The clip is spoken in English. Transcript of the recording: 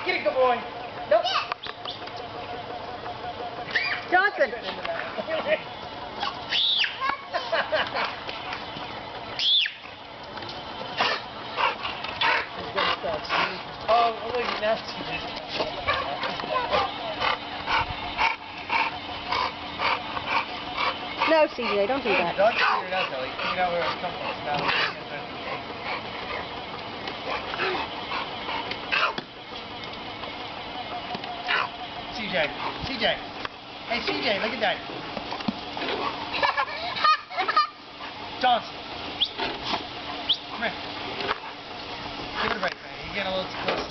Get it, good boy. Nope. Johnson. Oh, look at that. No, CJ, don't do that. Dog figured it out though. He figured out where it comes from. Now CJ. CJ. Hey CJ, look at that. Johnson. Come here. Give it a break, man. You're getting a little too close.